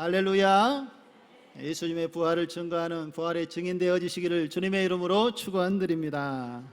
할렐루야. 예수님의 부활을 증거하는 부활의 증인 되어지시기를 주님의 이름으로 축원드립니다.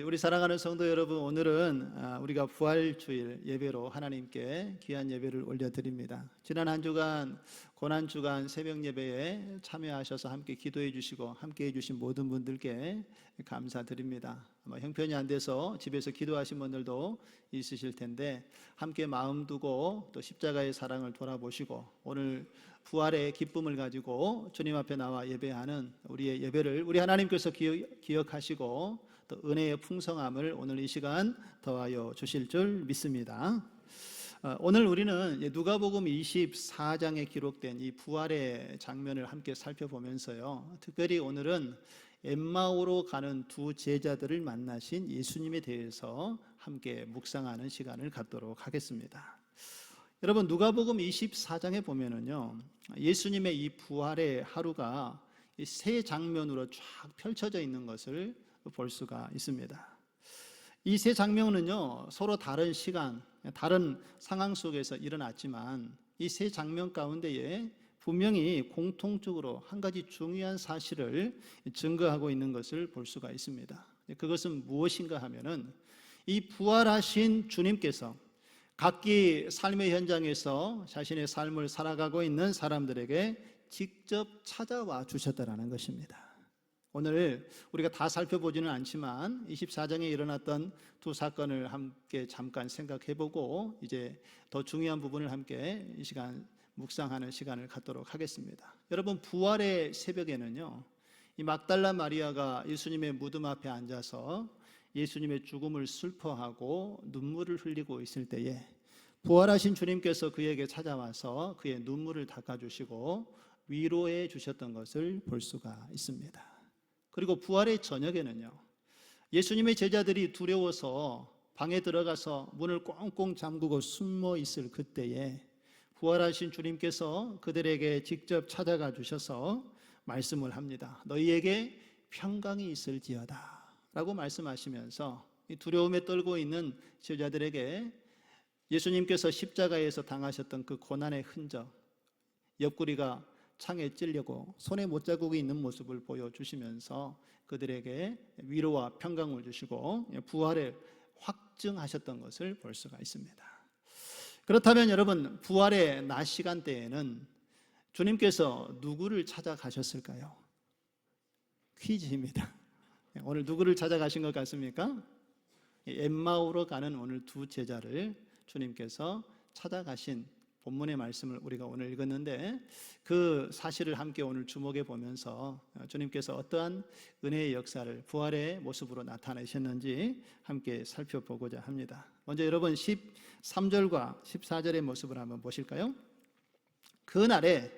우리 사랑하는 성도 여러분, 오늘은 우리가 부활주일 예배로 하나님께 귀한 예배를 올려드립니다. 지난 한 주간 고난주간 새벽 예배에 참여하셔서 함께 기도해 주시고 함께 해주신 모든 분들께 감사드립니다. 아마 형편이 안 돼서 집에서 기도하신 분들도 있으실 텐데 함께 마음 두고 또 십자가의 사랑을 돌아보시고 오늘 부활의 기쁨을 가지고 주님 앞에 나와 예배하는 우리의 예배를 우리 하나님께서 기억하시고 또 은혜의 풍성함을 오늘 이 시간 더하여 주실 줄 믿습니다. 오늘 우리는 누가복음 24장에 기록된 이 부활의 장면을 함께 살펴보면서요, 특별히 오늘은 엠마오로 가는 두 제자들을 만나신 예수님에 대해서 함께 묵상하는 시간을 갖도록 하겠습니다. 여러분, 누가복음 24장에 보면은요, 예수님의 이 부활의 하루가 이 세 장면으로 쫙 펼쳐져 있는 것을 볼 수가 있습니다. 이 세 장면은요, 서로 다른 시간, 다른 상황 속에서 일어났지만 이 세 장면 가운데에 분명히 공통적으로 한 가지 중요한 사실을 증거하고 있는 것을 볼 수가 있습니다. 그것은 무엇인가 하면은 이 부활하신 주님께서 각기 삶의 현장에서 자신의 삶을 살아가고 있는 사람들에게 직접 찾아와 주셨다는 것입니다. 오늘 우리가 다 살펴보지는 않지만 24장에 일어났던 두 사건을 함께 잠깐 생각해보고 이제 더 중요한 부분을 함께 이 시간 묵상하는 시간을 갖도록 하겠습니다. 여러분, 부활의 새벽에는요, 이 막달라 마리아가 예수님의 무덤 앞에 앉아서 예수님의 죽음을 슬퍼하고 눈물을 흘리고 있을 때에 부활하신 주님께서 그에게 찾아와서 그의 눈물을 닦아주시고 위로해 주셨던 것을 볼 수가 있습니다. 그리고 부활의 저녁에는요, 예수님의 제자들이 두려워서 방에 들어가서 문을 꽁꽁 잠그고 숨어 있을 그때에 부활하신 주님께서 그들에게 직접 찾아가 주셔서 말씀을 합니다. 너희에게 평강이 있을지어다 라고 말씀하시면서 이 두려움에 떨고 있는 제자들에게 예수님께서 십자가에서 당하셨던 그 고난의 흔적, 옆구리가 창에 찔려고 손에 못자국이 있는 모습을 보여주시면서 그들에게 위로와 평강을 주시고 부활을 확증하셨던 것을 볼 수가 있습니다. 그렇다면 여러분, 부활의 낮 시간대에는 주님께서 누구를 찾아가셨을까요? 퀴즈입니다. 오늘 누구를 찾아가신 것 같습니까? 엠마오로 가는 오늘 두 제자를 주님께서 찾아가신 본문의 말씀을 우리가 오늘 읽었는데 그 사실을 함께 오늘 주목해 보면서 주님께서 어떠한 은혜의 역사를 부활의 모습으로 나타내셨는지 함께 살펴보고자 합니다. 먼저 여러분 13절과 14절의 모습을 한번 보실까요? 그날에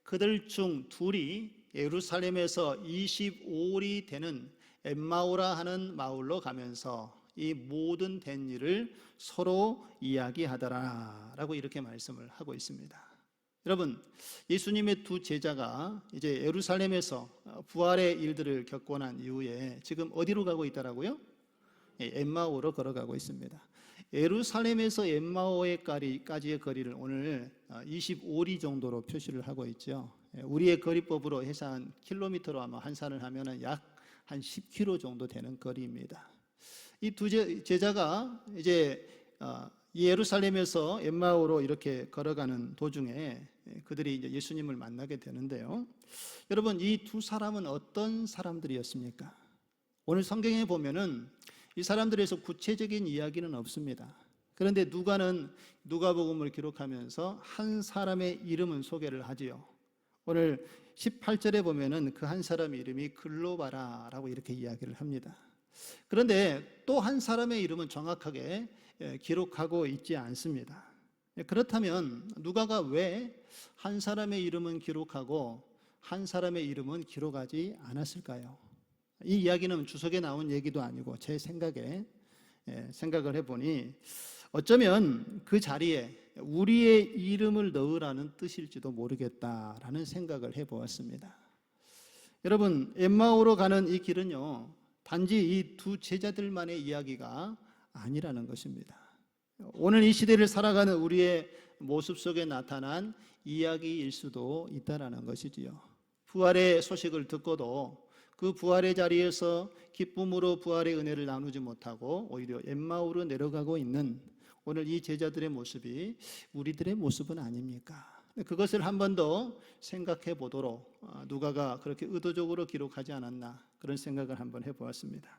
그들 중 둘이 예루살렘에서 25일이 되는 엠마오라 하는 마을로 가면서 이 모든 된 일을 서로 이야기하더라 라고 이렇게 말씀을 하고 있습니다. 여러분, 예수님의 두 제자가 이제 예루살렘에서 부활의 일들을 겪고 난 이후에 지금 어디로 가고 있다라고요? 엠마오로 걸어가고 있습니다. 예루살렘에서 엠마오까지의 거리를 오늘 25리 정도로 표시를 하고 있죠. 우리의 거리법으로 해서 한 킬로미터로 아마 환산을 하면 약 한 10km 정도 되는 거리입니다. 이 두 제자가 이제 예루살렘에서 엠마오로 이렇게 걸어가는 도중에 그들이 이제 예수님을 만나게 되는데요. 여러분, 이 두 사람은 어떤 사람들이었습니까? 오늘 성경에 보면은 이 사람들에서 구체적인 이야기는 없습니다. 그런데 누가는 누가복음을 기록하면서 한 사람의 이름은 소개를 하지요. 오늘 18절에 보면은 그 한 사람의 이름이 글로바라라고 이렇게 이야기를 합니다. 그런데 또 한 사람의 이름은 정확하게 기록하고 있지 않습니다. 그렇다면 누가가 왜 한 사람의 이름은 기록하고 한 사람의 이름은 기록하지 않았을까요? 이 이야기는 주석에 나온 얘기도 아니고 제 생각을 해보니 어쩌면 그 자리에 우리의 이름을 넣으라는 뜻일지도 모르겠다라는 생각을 해보았습니다. 여러분, 엠마오로 가는 이 길은요, 단지 이 두 제자들만의 이야기가 아니라는 것입니다. 오늘 이 시대를 살아가는 우리의 모습 속에 나타난 이야기일 수도 있다라는 것이지요. 부활의 소식을 듣고도 그 부활의 자리에서 기쁨으로 부활의 은혜를 나누지 못하고 오히려 엠마오로 내려가고 있는 오늘 이 제자들의 모습이 우리들의 모습은 아닙니까? 그것을 한 번 더 생각해 보도록 누가가 그렇게 의도적으로 기록하지 않았나 그런 생각을 한번 해보았습니다.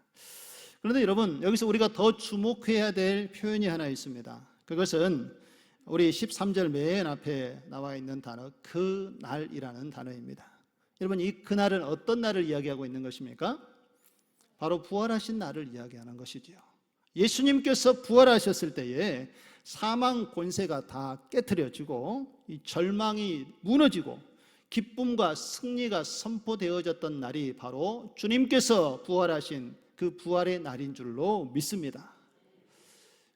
그런데 여러분, 여기서 우리가 더 주목해야 될 표현이 하나 있습니다. 그것은 우리 13절 맨 앞에 나와 있는 단어 그날이라는 단어입니다. 여러분, 이 그날은 어떤 날을 이야기하고 있는 것입니까? 바로 부활하신 날을 이야기하는 것이지요. 예수님께서 부활하셨을 때에 사망 권세가 다 깨트려지고 이 절망이 무너지고 기쁨과 승리가 선포되어졌던 날이 바로 주님께서 부활하신 그 부활의 날인 줄로 믿습니다.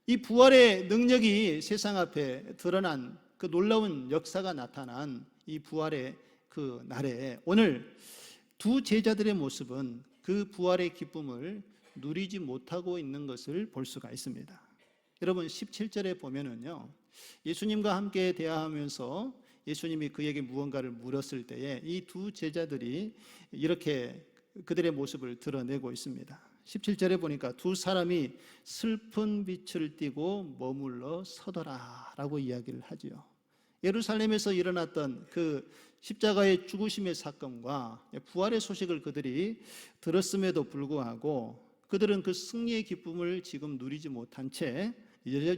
이 부활의 능력이 세상 앞에 드러난 그 놀라운 역사가 나타난 이 부활의 그 날에 오늘 두 제자들의 모습은 그 부활의 기쁨을 누리지 못하고 있는 것을 볼 수가 있습니다. 여러분, 17절에 보면은요, 예수님과 함께 대화하면서 예수님이 그에게 무언가를 물었을 때에 이 두 제자들이 이렇게 그들의 모습을 드러내고 있습니다. 17절에 보니까 두 사람이 슬픈 빛을 띠고 머물러 서더라 라고 이야기를 하지요. 예루살렘에서 일어났던 그 십자가의 죽으심의 사건과 부활의 소식을 그들이 들었음에도 불구하고 그들은 그 승리의 기쁨을 지금 누리지 못한 채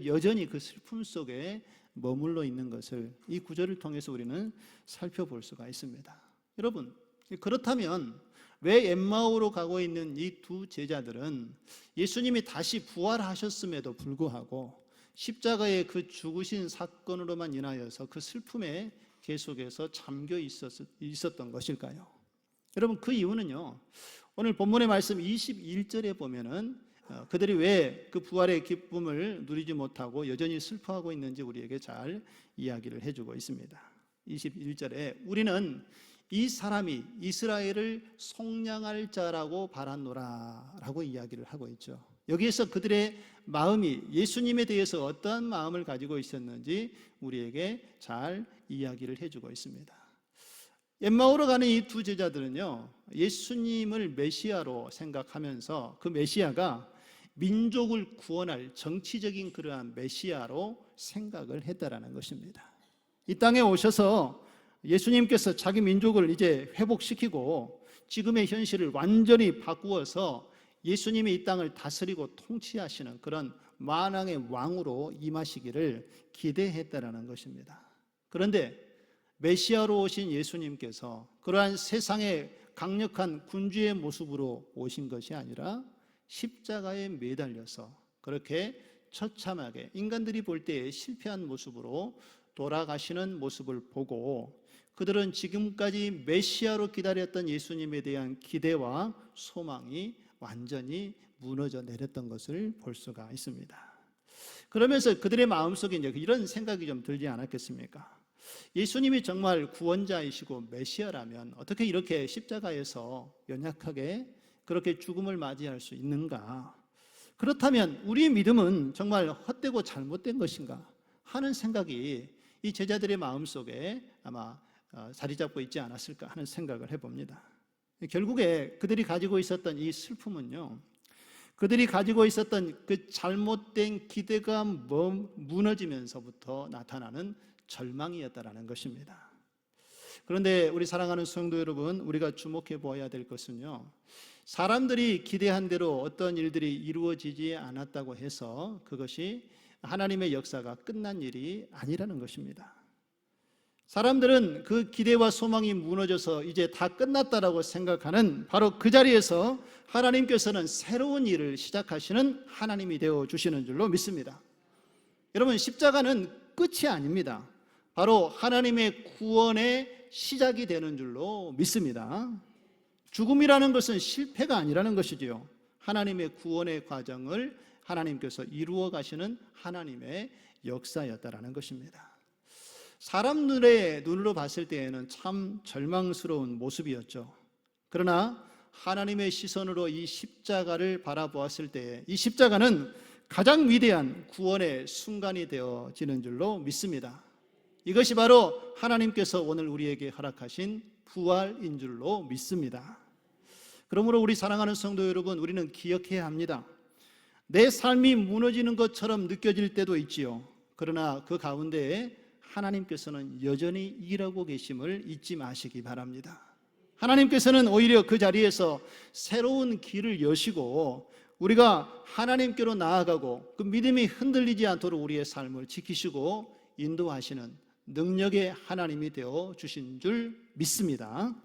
여전히 그 슬픔 속에 머물러 있는 것을 이 구절을 통해서 우리는 살펴볼 수가 있습니다. 여러분, 그렇다면 왜 엠마오로 가고 있는 이 두 제자들은 예수님이 다시 부활하셨음에도 불구하고 십자가의 그 죽으신 사건으로만 인하여서 그 슬픔에 계속해서 잠겨 있었던 것일까요? 여러분, 그 이유는요, 오늘 본문의 말씀 21절에 보면은 그들이 왜 그 부활의 기쁨을 누리지 못하고 여전히 슬퍼하고 있는지 우리에게 잘 이야기를 해주고 있습니다. 21절에 우리는 이 사람이 이스라엘을 속량할 자라고 바랐노라 라고 이야기를 하고 있죠. 여기에서 그들의 마음이 예수님에 대해서 어떠한 마음을 가지고 있었는지 우리에게 잘 이야기를 해주고 있습니다. 엠마오로 가는 이 두 제자들은요, 예수님을 메시아로 생각하면서 그 메시아가 민족을 구원할 정치적인 그러한 메시아로 생각을 했다라는 것입니다. 이 땅에 오셔서 예수님께서 자기 민족을 이제 회복시키고 지금의 현실을 완전히 바꾸어서 예수님이 이 땅을 다스리고 통치하시는 그런 만왕의 왕으로 임하시기를 기대했다라는 것입니다. 그런데 메시아로 오신 예수님께서 그러한 세상의 강력한 군주의 모습으로 오신 것이 아니라 십자가에 매달려서 그렇게 처참하게 인간들이 볼 때에 실패한 모습으로 돌아가시는 모습을 보고 그들은 지금까지 메시아로 기다렸던 예수님에 대한 기대와 소망이 완전히 무너져 내렸던 것을 볼 수가 있습니다. 그러면서 그들의 마음속에 이제 이런 생각이 좀 들지 않았겠습니까? 예수님이 정말 구원자이시고 메시아라면 어떻게 이렇게 십자가에서 연약하게 그렇게 죽음을 맞이할 수 있는가? 그렇다면 우리의 믿음은 정말 헛되고 잘못된 것인가 하는 생각이 이 제자들의 마음속에 아마 자리 잡고 있지 않았을까 하는 생각을 해봅니다. 결국에 그들이 가지고 있었던 이 슬픔은요, 그들이 가지고 있었던 그 잘못된 기대가 무너지면서부터 나타나는 절망이었다라는 것입니다. 그런데 우리 사랑하는 성도 여러분, 우리가 주목해 보아야 될 것은요, 사람들이 기대한 대로 어떤 일들이 이루어지지 않았다고 해서 그것이 하나님의 역사가 끝난 일이 아니라는 것입니다. 사람들은 그 기대와 소망이 무너져서 이제 다 끝났다라고 생각하는 바로 그 자리에서 하나님께서는 새로운 일을 시작하시는 하나님이 되어 주시는 줄로 믿습니다. 여러분, 십자가는 끝이 아닙니다. 바로 하나님의 구원의 시작이 되는 줄로 믿습니다. 죽음이라는 것은 실패가 아니라는 것이지요. 하나님의 구원의 과정을 하나님께서 이루어 가시는 하나님의 역사였다라는 것입니다. 사람들의 눈으로 봤을 때에는 참 절망스러운 모습이었죠. 그러나 하나님의 시선으로 이 십자가를 바라보았을 때에 이 십자가는 가장 위대한 구원의 순간이 되어지는 줄로 믿습니다. 이것이 바로 하나님께서 오늘 우리에게 허락하신 부활인 줄로 믿습니다. 그러므로 우리 사랑하는 성도 여러분, 우리는 기억해야 합니다. 내 삶이 무너지는 것처럼 느껴질 때도 있지요. 그러나 그 가운데에 하나님께서는 여전히 일하고 계심을 잊지 마시기 바랍니다. 하나님께서는 오히려 그 자리에서 새로운 길을 여시고 우리가 하나님께로 나아가고 그 믿음이 흔들리지 않도록 우리의 삶을 지키시고 인도하시는 능력의 하나님이 되어 주신 줄 믿습니다.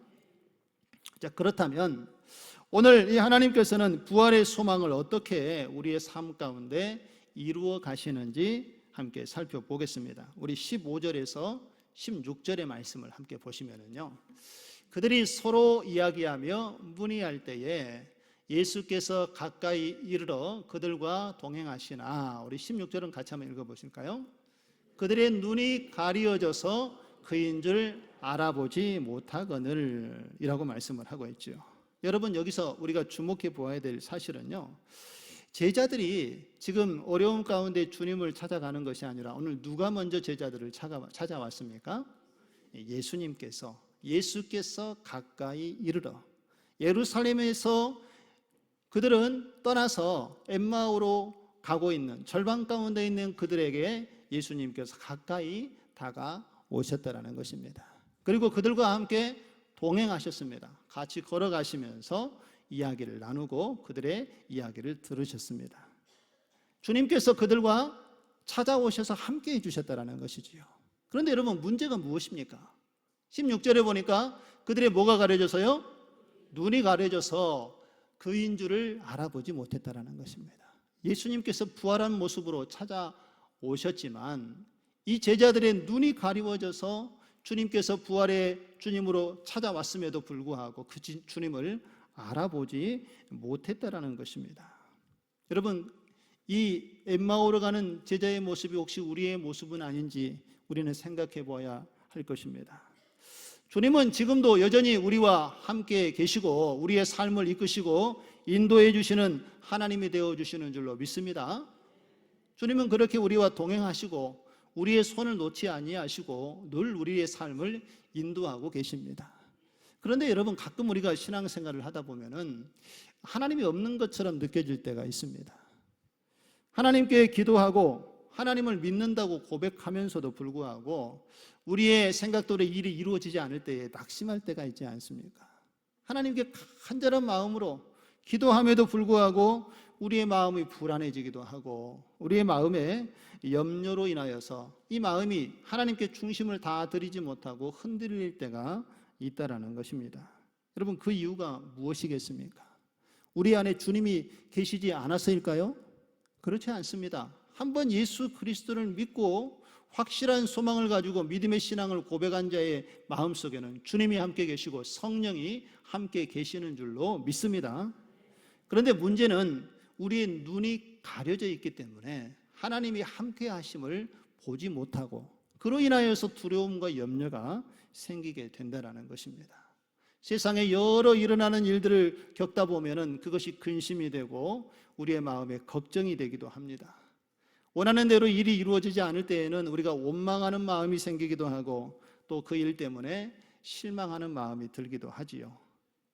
자, 그렇다면 오늘 이 하나님께서는 부활의 소망을 어떻게 우리의 삶 가운데 이루어 가시는지 함께 살펴보겠습니다. 우리 15절에서 16절의 말씀을 함께 보시면은요, 그들이 서로 이야기하며 문의할 때에 예수께서 가까이 이르러 그들과 동행하시나. 우리 16절은 같이 한번 읽어보실까요? 그들의 눈이 가리어져서 그인 줄 알아보지 못하거늘 이라고 말씀을 하고 있죠. 여러분, 여기서 우리가 주목해 보아야 될 사실은요, 제자들이 지금 어려움 가운데 주님을 찾아가는 것이 아니라 오늘 누가 먼저 제자들을 찾아왔습니까? 예수께서 가까이 이르러. 예루살렘에서 그들은 떠나서 엠마오로 가고 있는 절반 가운데 있는 그들에게 예수님께서 가까이 다가오셨다라는 것입니다. 그리고 그들과 함께 동행하셨습니다. 같이 걸어가시면서 이야기를 나누고 그들의 이야기를 들으셨습니다. 주님께서 그들과 찾아오셔서 함께 해주셨다라는 것이지요. 그런데 여러분, 문제가 무엇입니까? 16절에 보니까 그들의 뭐가 가려져서요? 눈이 가려져서 그인 줄을 알아보지 못했다라는 것입니다. 예수님께서 부활한 모습으로 찾아오셨지만 이 제자들의 눈이 가리워져서 주님께서 부활의 주님으로 찾아왔음에도 불구하고 그 주님을 알아보지 못했다라는 것입니다. 여러분, 이 엠마오로 가는 제자의 모습이 혹시 우리의 모습은 아닌지 우리는 생각해 보아야 할 것입니다. 주님은 지금도 여전히 우리와 함께 계시고 우리의 삶을 이끄시고 인도해 주시는 하나님이 되어 주시는 줄로 믿습니다. 주님은 그렇게 우리와 동행하시고 우리의 손을 놓지 아니하시고 늘 우리의 삶을 인도하고 계십니다. 그런데 여러분, 가끔 우리가 신앙생활을 하다 보면은 하나님이 없는 것처럼 느껴질 때가 있습니다. 하나님께 기도하고 하나님을 믿는다고 고백하면서도 불구하고 우리의 생각대로 일이 이루어지지 않을 때에 낙심할 때가 있지 않습니까? 하나님께 간절한 마음으로 기도함에도 불구하고 우리의 마음이 불안해지기도 하고 우리의 마음에 염려로 인하여서 이 마음이 하나님께 중심을 다 드리지 못하고 흔들릴 때가 있다라는 것입니다. 여러분, 그 이유가 무엇이겠습니까? 우리 안에 주님이 계시지 않아서일까요? 그렇지 않습니다. 한번 예수 그리스도를 믿고 확실한 소망을 가지고 믿음의 신앙을 고백한 자의 마음속에는 주님이 함께 계시고 성령이 함께 계시는 줄로 믿습니다. 그런데 문제는 우리의 눈이 가려져 있기 때문에 하나님이 함께 하심을 보지 못하고 그로 인하여서 두려움과 염려가 생기게 된다는 것입니다. 세상에 여러 일어나는 일들을 겪다 보면은 그것이 근심이 되고 우리의 마음에 걱정이 되기도 합니다. 원하는 대로 일이 이루어지지 않을 때에는 우리가 원망하는 마음이 생기기도 하고 또 그 일 때문에 실망하는 마음이 들기도 하지요.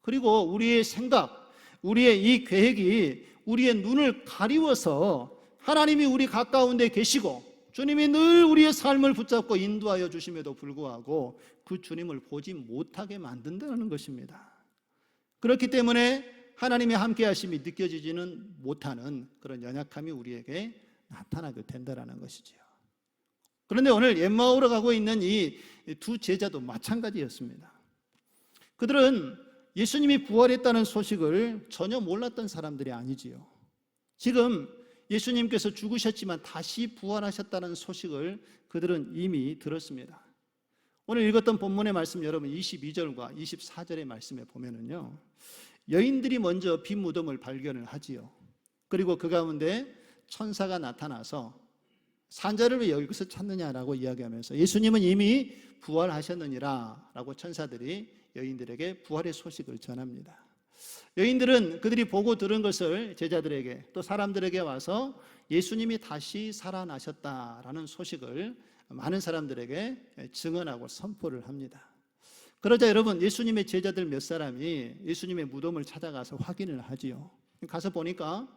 그리고 우리의 생각, 우리의 이 계획이 우리의 눈을 가리워서 하나님이 우리 가까운 데 계시고 주님이 늘 우리의 삶을 붙잡고 인도하여 주심에도 불구하고 그 주님을 보지 못하게 만든다는 것입니다. 그렇기 때문에 하나님의 함께 하심이 느껴지지는 못하는 그런 연약함이 우리에게 나타나게 된다는 것이지요. 그런데 오늘 엠마오로 가고 있는 이 두 제자도 마찬가지였습니다. 그들은 예수님이 부활했다는 소식을 전혀 몰랐던 사람들이 아니지요. 지금 예수님께서 죽으셨지만 다시 부활하셨다는 소식을 그들은 이미 들었습니다. 오늘 읽었던 본문의 말씀 여러분 22절과 24절의 말씀에 보면은요, 여인들이 먼저 빈 무덤을 발견을 하지요. 그리고 그 가운데 천사가 나타나서 산자를 왜 여기서 찾느냐라고 이야기하면서 예수님은 이미 부활하셨느니라 라고 천사들이 여인들에게 부활의 소식을 전합니다. 여인들은 그들이 보고 들은 것을 제자들에게 또 사람들에게 와서 예수님이 다시 살아나셨다라는 소식을 많은 사람들에게 증언하고 선포를 합니다. 그러자 여러분, 예수님의 제자들 몇 사람이 예수님의 무덤을 찾아가서 확인을 하지요. 가서 보니까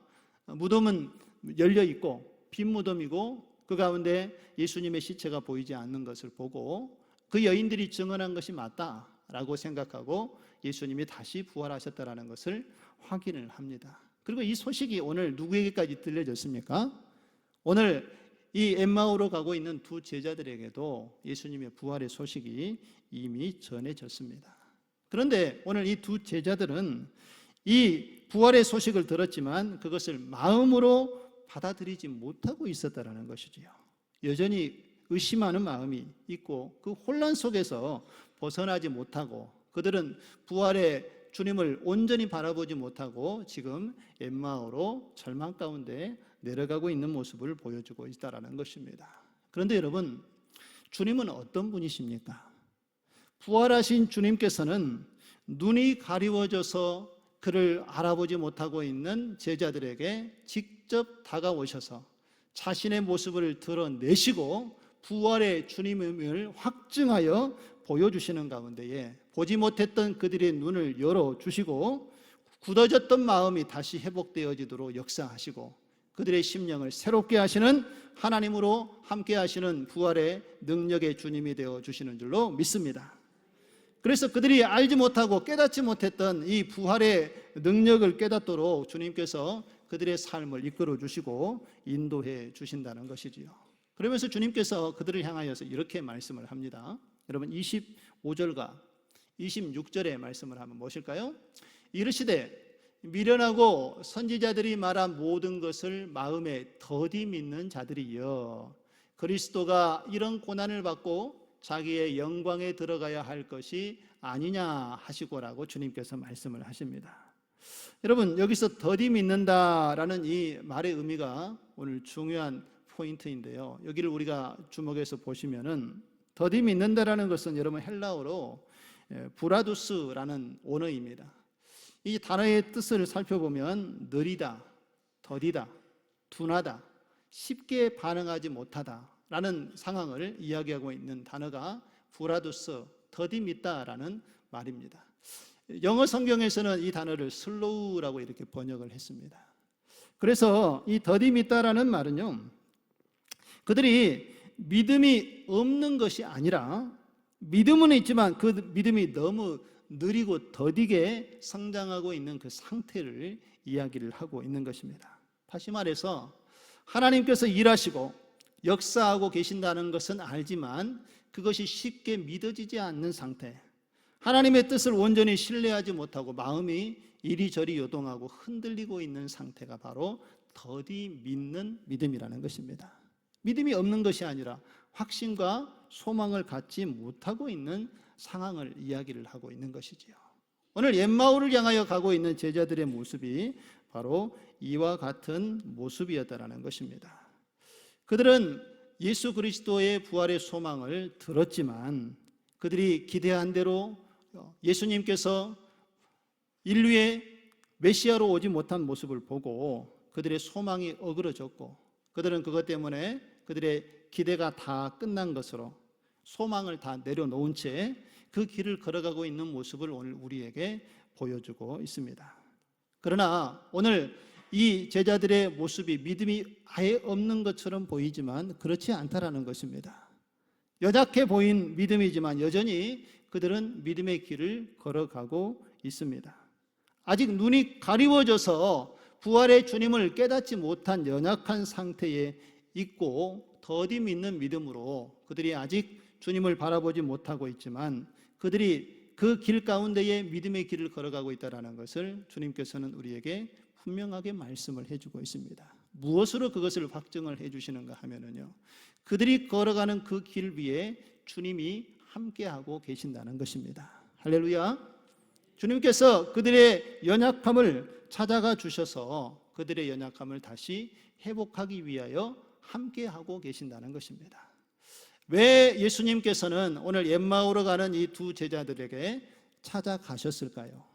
무덤은 열려 있고 빈 무덤이고 그 가운데 예수님의 시체가 보이지 않는 것을 보고 그 여인들이 증언한 것이 맞다라고 생각하고 예수님이 다시 부활하셨다라는 것을 확인을 합니다. 그리고 이 소식이 오늘 누구에게까지 들려졌습니까? 오늘 이 엠마오로 가고 있는 두 제자들에게도 예수님의 부활의 소식이 이미 전해졌습니다. 그런데 오늘 이 두 제자들은 이 부활의 소식을 들었지만 그것을 마음으로 받아들이지 못하고 있었다는 것이지요. 여전히 의심하는 마음이 있고 그 혼란 속에서 벗어나지 못하고 그들은 부활의 주님을 온전히 바라보지 못하고 지금 엠마오로 절망 가운데 내려가고 있는 모습을 보여주고 있다는 것입니다. 그런데 여러분, 주님은 어떤 분이십니까? 부활하신 주님께서는 눈이 가리워져서 그를 알아보지 못하고 있는 제자들에게 직접 다가오셔서 자신의 모습을 드러내시고 부활의 주님임을 확증하여 보여주시는 가운데에 보지 못했던 그들의 눈을 열어주시고 굳어졌던 마음이 다시 회복되어지도록 역사하시고 그들의 심령을 새롭게 하시는 하나님으로 함께 하시는 부활의 능력의 주님이 되어주시는 줄로 믿습니다. 그래서 그들이 알지 못하고 깨닫지 못했던 이 부활의 능력을 깨닫도록 주님께서 그들의 삶을 이끌어 주시고 인도해 주신다는 것이지요. 그러면서 주님께서 그들을 향하여서 이렇게 말씀을 합니다. 여러분 25절과 26절의 말씀을 한번 보실까요? 이르시되 미련하고 선지자들이 말한 모든 것을 마음에 더디 믿는 자들이여 그리스도가 이런 고난을 받고 자기의 영광에 들어가야 할 것이 아니냐 하시고라고 주님께서 말씀을 하십니다. 여러분 여기서 더디 믿는다라는 이 말의 의미가 오늘 중요한 포인트인데요. 여기를 우리가 주목해서 보시면은 더디 믿는다라는 것은 여러분 헬라어로 브라두스라는 언어입니다. 이 단어의 뜻을 살펴보면 느리다, 더디다, 둔하다, 쉽게 반응하지 못하다 라는 상황을 이야기하고 있는 단어가 브라두스, 더디 믿다라는 말입니다. 영어 성경에서는 이 단어를 슬로우라고 이렇게 번역을 했습니다. 그래서 이 더디 믿다라는 말은요, 그들이 믿음이 없는 것이 아니라 믿음은 있지만 그 믿음이 너무 느리고 더디게 성장하고 있는 그 상태를 이야기를 하고 있는 것입니다. 다시 말해서 하나님께서 일하시고 역사하고 계신다는 것은 알지만 그것이 쉽게 믿어지지 않는 상태, 하나님의 뜻을 온전히 신뢰하지 못하고 마음이 이리저리 요동하고 흔들리고 있는 상태가 바로 더디 믿는 믿음이라는 것입니다. 믿음이 없는 것이 아니라 확신과 소망을 갖지 못하고 있는 상황을 이야기를 하고 있는 것이지요. 오늘 엠마오를 향하여 가고 있는 제자들의 모습이 바로 이와 같은 모습이었다라는 것입니다. 그들은 예수 그리스도의 부활의 소망을 들었지만 그들이 기대한 대로 예수님께서 인류의 메시아로 오지 못한 모습을 보고 그들의 소망이 어그러졌고 그들은 그것 때문에 그들의 기대가 다 끝난 것으로 소망을 다 내려놓은 채 그 길을 걸어가고 있는 모습을 오늘 우리에게 보여주고 있습니다. 그러나 오늘 이 제자들의 모습이 믿음이 아예 없는 것처럼 보이지만 그렇지 않다라는 것입니다. 연약해 보인 믿음이지만 여전히 그들은 믿음의 길을 걸어가고 있습니다. 아직 눈이 가리워져서 부활의 주님을 깨닫지 못한 연약한 상태에 있고 더디 믿는 믿음으로 그들이 아직 주님을 바라보지 못하고 있지만 그들이 그 길 가운데에 믿음의 길을 걸어가고 있다는 것을 주님께서는 우리에게 분명하게 말씀을 해주고 있습니다. 무엇으로 그것을 확증을 해주시는가 하면은요, 그들이 걸어가는 그 길 위에 주님이 함께하고 계신다는 것입니다. 할렐루야. 주님께서 그들의 연약함을 찾아가 주셔서 그들의 연약함을 다시 회복하기 위하여 함께하고 계신다는 것입니다. 왜 예수님께서는 오늘 엠마오로 가는 이 두 제자들에게 찾아가셨을까요?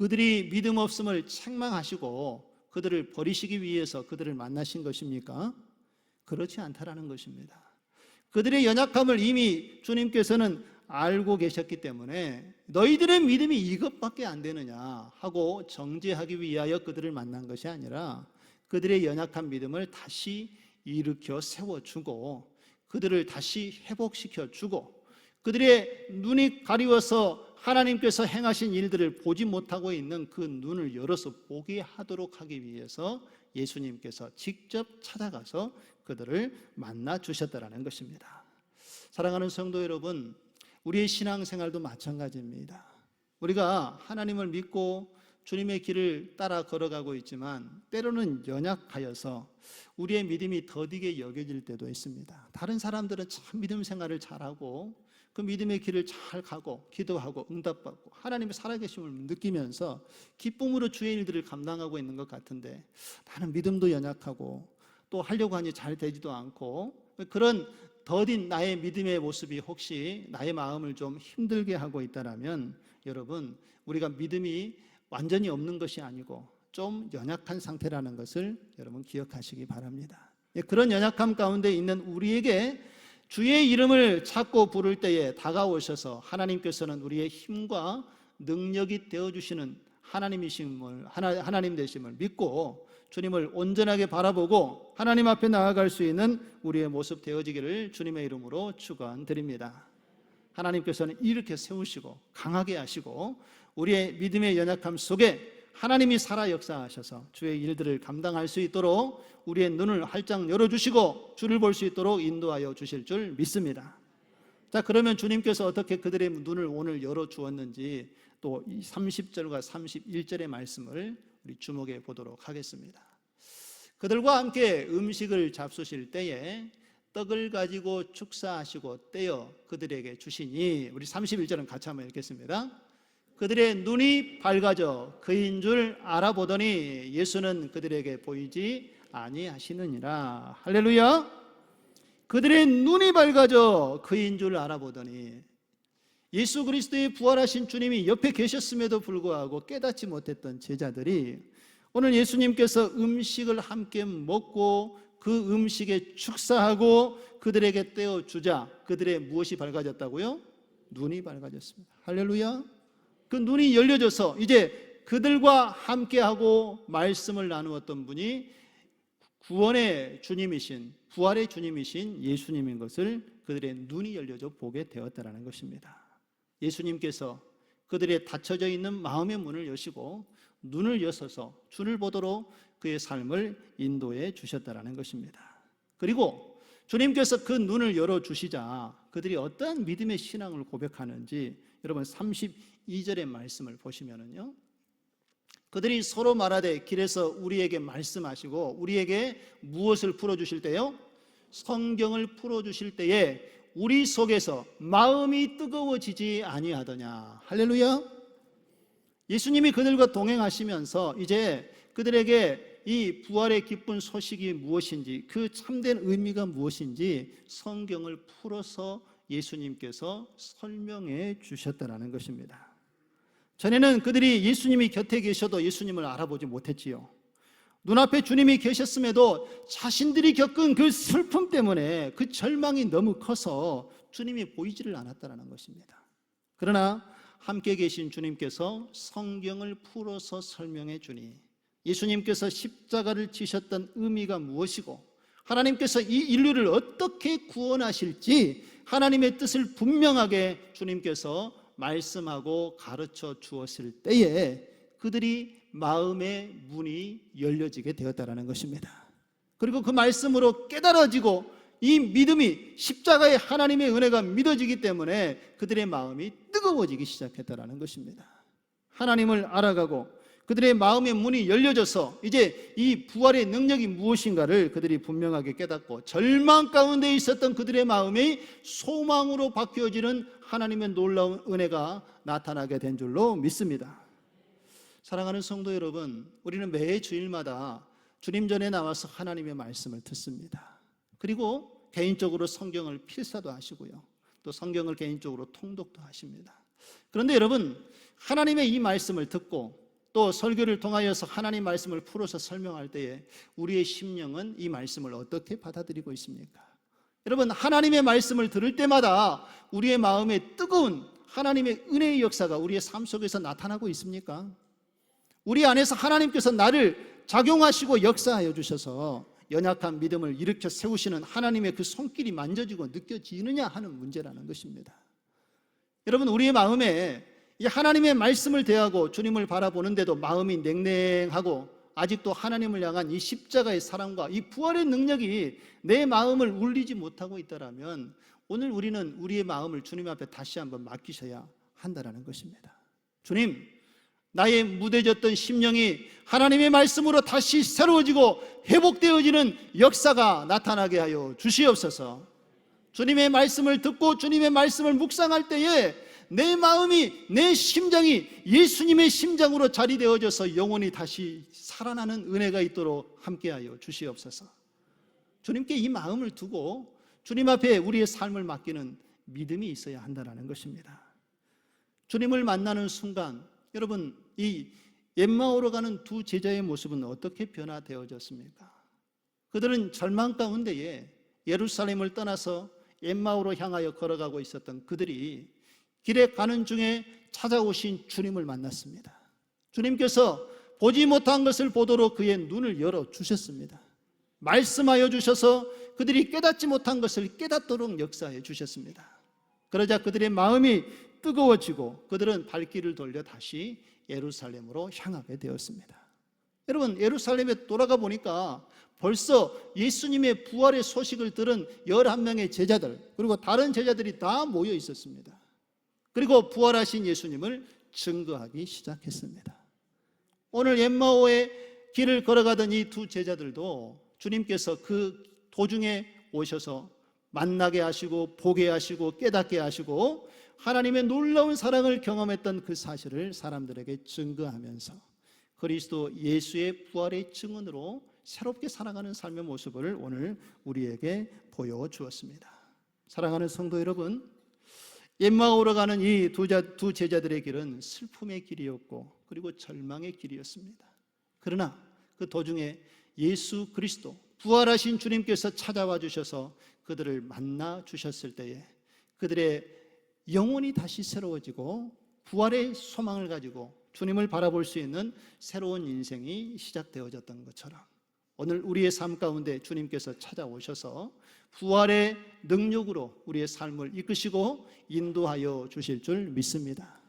그들이 믿음 없음을 책망하시고 그들을 버리시기 위해서 그들을 만나신 것입니까? 그렇지 않다라는 것입니다. 그들의 연약함을 이미 주님께서는 알고 계셨기 때문에 너희들의 믿음이 이것밖에 안 되느냐 하고 정죄하기 위하여 그들을 만난 것이 아니라 그들의 연약한 믿음을 다시 일으켜 세워주고 그들을 다시 회복시켜주고 그들의 눈이 가리워서 하나님께서 행하신 일들을 보지 못하고 있는 그 눈을 열어서 보게 하도록 하기 위해서 예수님께서 직접 찾아가서 그들을 만나 주셨다는 것입니다. 사랑하는 성도 여러분, 우리의 신앙생활도 마찬가지입니다. 우리가 하나님을 믿고 주님의 길을 따라 걸어가고 있지만 때로는 연약하여서 우리의 믿음이 더디게 여겨질 때도 있습니다. 다른 사람들은 참 믿음 생활을 잘하고 그 믿음의 길을 잘 가고 기도하고 응답받고 하나님의 살아계심을 느끼면서 기쁨으로 주의 일들을 감당하고 있는 것 같은데 나는 믿음도 연약하고 또 하려고 하니 잘 되지도 않고 그런 더딘 나의 믿음의 모습이 혹시 나의 마음을 좀 힘들게 하고 있다면 여러분, 우리가 믿음이 완전히 없는 것이 아니고 좀 연약한 상태라는 것을 여러분 기억하시기 바랍니다. 그런 연약함 가운데 있는 우리에게 주의 이름을 찾고 부를 때에 다가오셔서 하나님께서는 우리의 힘과 능력이 되어주시는 하나님 되심을 믿고 주님을 온전하게 바라보고 하나님 앞에 나아갈 수 있는 우리의 모습 되어지기를 주님의 이름으로 축원드립니다. 하나님께서는 이렇게 세우시고 강하게 하시고 우리의 믿음의 연약함 속에 하나님이 살아 역사하셔서 주의 일들을 감당할 수 있도록 우리의 눈을 활짝 열어주시고 주를 볼 수 있도록 인도하여 주실 줄 믿습니다. 자, 그러면 주님께서 어떻게 그들의 눈을 오늘 열어주었는지 또 30절과 31절의 말씀을 우리 주목해 보도록 하겠습니다. 그들과 함께 음식을 잡수실 때에 떡을 가지고 축사하시고 떼어 그들에게 주시니 우리 31절은 같이 한번 읽겠습니다. 그들의 눈이 밝아져 그인 줄 알아보더니 예수는 그들에게 보이지 아니하시느니라. 할렐루야. 그들의 눈이 밝아져 그인 줄 알아보더니 예수 그리스도의 부활하신 주님이 옆에 계셨음에도 불구하고 깨닫지 못했던 제자들이 오늘 예수님께서 음식을 함께 먹고 그 음식에 축사하고 그들에게 떼어주자 그들의 무엇이 밝아졌다고요? 눈이 밝아졌습니다. 할렐루야. 그 눈이 열려져서 이제 그들과 함께하고 말씀을 나누었던 분이 구원의 주님이신 부활의 주님이신 예수님인 것을 그들의 눈이 열려져 보게 되었다는 것입니다. 예수님께서 그들의 닫혀져 있는 마음의 문을 여시고 눈을 여셔서 주를 보도록 그의 삶을 인도해 주셨다는 것입니다. 그리고 주님께서 그 눈을 열어주시자 그들이 어떠한 믿음의 신앙을 고백하는지 여러분 32절의 말씀을 보시면은요, 그들이 서로 말하되 길에서 우리에게 말씀하시고 우리에게 무엇을 풀어주실 때요? 성경을 풀어주실 때에 우리 속에서 마음이 뜨거워지지 아니하더냐. 할렐루야. 예수님이 그들과 동행하시면서 이제 그들에게 이 부활의 기쁜 소식이 무엇인지 그 참된 의미가 무엇인지 성경을 풀어서 예수님께서 설명해 주셨다는 것입니다. 전에는 그들이 예수님이 곁에 계셔도 예수님을 알아보지 못했지요. 눈앞에 주님이 계셨음에도 자신들이 겪은 그 슬픔 때문에 그 절망이 너무 커서 주님이 보이지를 않았다는 것입니다. 그러나 함께 계신 주님께서 성경을 풀어서 설명해 주니 예수님께서 십자가를 지셨던 의미가 무엇이고 하나님께서 이 인류를 어떻게 구원하실지 하나님의 뜻을 분명하게 주님께서 말씀하고 가르쳐 주었을 때에 그들이 마음의 문이 열려지게 되었다는 것입니다. 그리고 그 말씀으로 깨달아지고 이 믿음이 십자가의 하나님의 은혜가 믿어지기 때문에 그들의 마음이 뜨거워지기 시작했다는 것입니다. 하나님을 알아가고 그들의 마음의 문이 열려져서 이제 이 부활의 능력이 무엇인가를 그들이 분명하게 깨닫고 절망 가운데 있었던 그들의 마음이 소망으로 바뀌어지는 하나님의 놀라운 은혜가 나타나게 된 줄로 믿습니다. 사랑하는 성도 여러분, 우리는 매 주일마다 주님 전에 나와서 하나님의 말씀을 듣습니다. 그리고 개인적으로 성경을 필사도 하시고요, 또 성경을 개인적으로 통독도 하십니다. 그런데 여러분, 하나님의 이 말씀을 듣고 또 설교를 통하여서 하나님 말씀을 풀어서 설명할 때에 우리의 심령은 이 말씀을 어떻게 받아들이고 있습니까? 여러분, 하나님의 말씀을 들을 때마다 우리의 마음에 뜨거운 하나님의 은혜의 역사가 우리의 삶 속에서 나타나고 있습니까? 우리 안에서 하나님께서 나를 작용하시고 역사하여 주셔서 연약한 믿음을 일으켜 세우시는 하나님의 그 손길이 만져지고 느껴지느냐 하는 문제라는 것입니다. 여러분, 우리의 마음에 이 하나님의 말씀을 대하고 주님을 바라보는데도 마음이 냉랭하고 아직도 하나님을 향한 이 십자가의 사랑과 이 부활의 능력이 내 마음을 울리지 못하고 있다면 오늘 우리는 우리의 마음을 주님 앞에 다시 한번 맡기셔야 한다는 것입니다. 주님, 나의 무뎌졌던 심령이 하나님의 말씀으로 다시 새로워지고 회복되어지는 역사가 나타나게 하여 주시옵소서. 주님의 말씀을 듣고 주님의 말씀을 묵상할 때에 내 마음이, 내 심장이 예수님의 심장으로 자리되어져서 영원히 다시 살아나는 은혜가 있도록 함께하여 주시옵소서. 주님께 이 마음을 두고 주님 앞에 우리의 삶을 맡기는 믿음이 있어야 한다는 것입니다. 주님을 만나는 순간, 여러분, 이 엠마오로 가는 두 제자의 모습은 어떻게 변화되어졌습니까? 그들은 절망 가운데에 예루살렘을 떠나서 엠마오로 향하여 걸어가고 있었던 그들이 길에 가는 중에 찾아오신 주님을 만났습니다. 주님께서 보지 못한 것을 보도록 그의 눈을 열어주셨습니다. 말씀하여 주셔서 그들이 깨닫지 못한 것을 깨닫도록 역사해 주셨습니다. 그러자 그들의 마음이 뜨거워지고 그들은 발길을 돌려 다시 예루살렘으로 향하게 되었습니다. 여러분, 예루살렘에 돌아가 보니까 벌써 예수님의 부활의 소식을 들은 11명의 제자들, 그리고 다른 제자들이 다 모여 있었습니다. 그리고 부활하신 예수님을 증거하기 시작했습니다. 오늘 엠마오의 길을 걸어가던 이 두 제자들도 주님께서 그 도중에 오셔서 만나게 하시고 보게 하시고 깨닫게 하시고 하나님의 놀라운 사랑을 경험했던 그 사실을 사람들에게 증거하면서 그리스도 예수의 부활의 증언으로 새롭게 살아가는 삶의 모습을 오늘 우리에게 보여주었습니다. 사랑하는 성도 여러분, 엠마오로 가는 이 두 제자들의 길은 슬픔의 길이었고 그리고 절망의 길이었습니다. 그러나 그 도중에 예수 그리스도 부활하신 주님께서 찾아와 주셔서 그들을 만나 주셨을 때에 그들의 영혼이 다시 새로워지고 부활의 소망을 가지고 주님을 바라볼 수 있는 새로운 인생이 시작되어졌던 것처럼 오늘 우리의 삶 가운데 주님께서 찾아오셔서 부활의 능력으로 우리의 삶을 이끄시고 인도하여 주실 줄 믿습니다.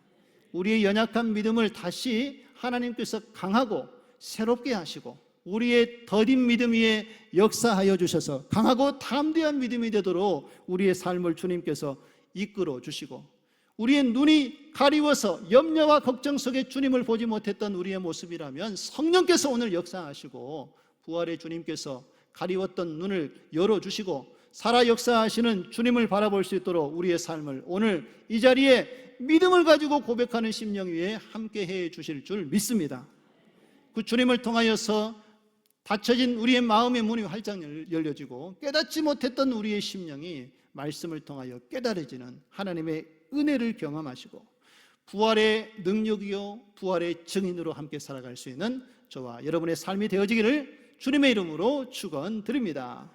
우리의 연약한 믿음을 다시 하나님께서 강하고 새롭게 하시고 우리의 더딘 믿음 위에 역사하여 주셔서 강하고 담대한 믿음이 되도록 우리의 삶을 주님께서 이끌어 주시고 우리의 눈이 가리워서 염려와 걱정 속에 주님을 보지 못했던 우리의 모습이라면 성령께서 오늘 역사하시고 부활의 주님께서 가리웠던 눈을 열어주시고 살아 역사하시는 주님을 바라볼 수 있도록 우리의 삶을 오늘 이 자리에 믿음을 가지고 고백하는 심령 위에 함께 해 주실 줄 믿습니다. 그 주님을 통하여서 닫혀진 우리의 마음의 문이 활짝 열려지고 깨닫지 못했던 우리의 심령이 말씀을 통하여 깨달아지는 하나님의 은혜를 경험하시고 부활의 능력이요 부활의 증인으로 함께 살아갈 수 있는 저와 여러분의 삶이 되어지기를 주님의 이름으로 축원드립니다.